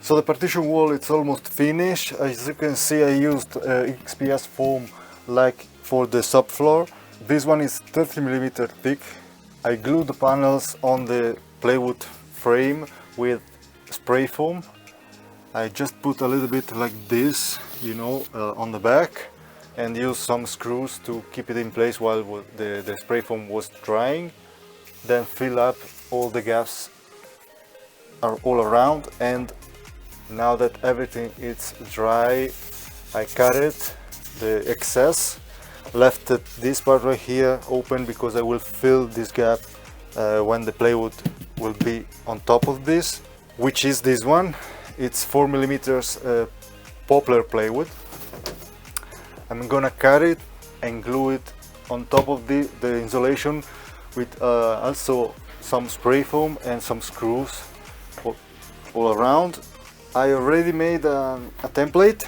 So the partition wall, it's almost finished. As you can see, I used XPS foam like for the subfloor. This one is 30mm thick. I glued the panels on the plywood frame with spray foam. I just put a little bit like this, you know, on the back, and used some screws to keep it in place while the spray foam was drying. Then fill up all the gaps are all around, and now that everything is dry, I cut it, the excess, left this part right here open because I will fill this gap when the plywood will be on top of this, which is this one. It's 4mm poplar plywood. I'm gonna cut it and glue it on top of the insulation with also some spray foam and some screws all around. I already made a template,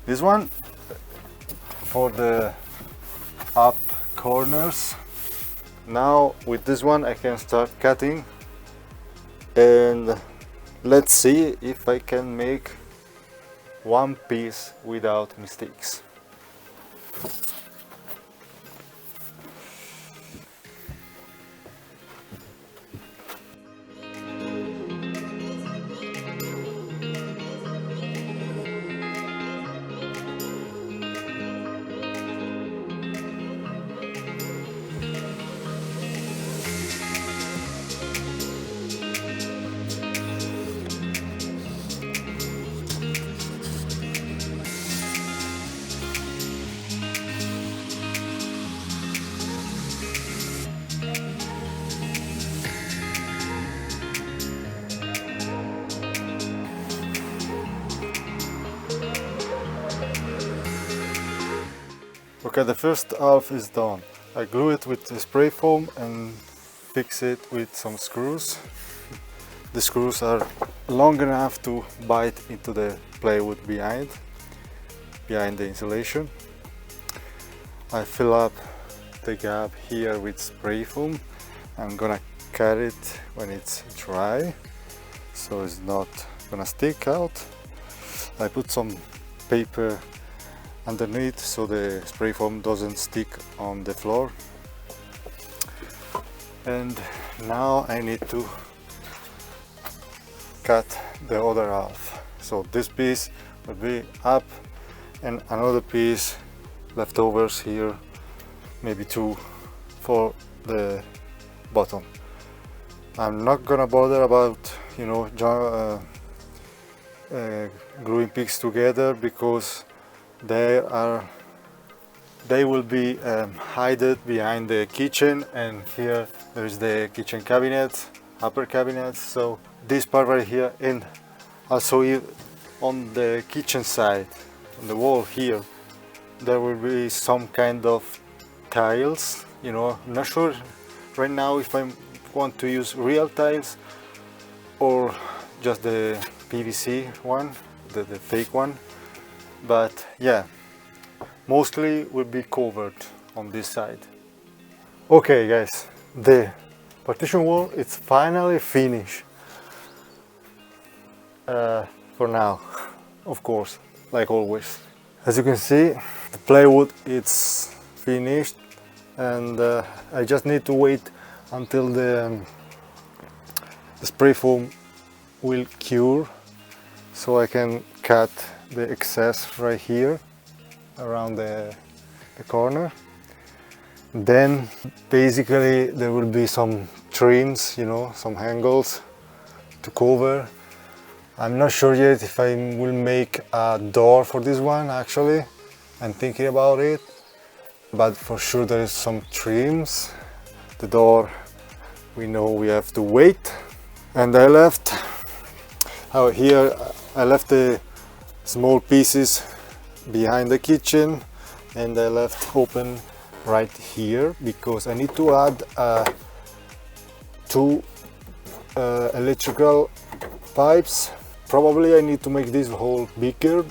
this one, for the up corners. Now with this one I can start cutting, and let's see if I can make one piece without mistakes. Okay, the first half is done. I glue it with the spray foam and fix it with some screws. The screws are long enough to bite into the plywood behind the insulation. I fill up the gap here with spray foam. I'm gonna cut it when it's dry, so it's not gonna stick out. I put some paper underneath so the spray foam doesn't stick on the floor. And now I need to cut the other half. So this piece will be up and another piece leftovers here, maybe two for the bottom. I'm not gonna bother about, you know, gluing pieces together because they will be hidden behind the kitchen, and here there is the kitchen cabinet, upper cabinet. So this part right here, and also on the kitchen side, on the wall here, there will be some kind of tiles. You know, I'm not sure right now if I want to use real tiles or just the PVC one, the fake one. But yeah, mostly will be covered on this side. Okay guys, the partition wall is finally finished. For now, of course, like always. As you can see, the plywood is finished, and I just need to wait until the spray foam will cure, so I can cut the excess right here around the corner. Then basically there will be some trims, you know, some angles to cover. I'm not sure yet if I will make a door for this one. Actually, I'm thinking about it, but for sure there is some trims. The door, we know we have to wait. And I left out here, I left the small pieces behind the kitchen, and I left open right here because I need to add two electrical pipes. Probably I need to make this hole bigger.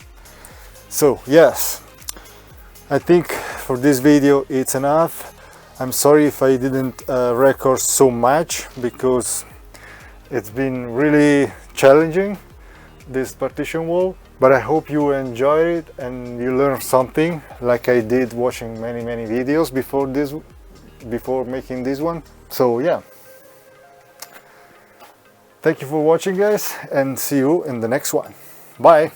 So yes, I think for this video it's enough. I'm sorry if I didn't record so much because it's been really challenging this partition wall, but I hope you enjoyed it and you learned something, like I did watching many videos before making this one. So yeah, thank you for watching, guys, and see you in the next one. Bye.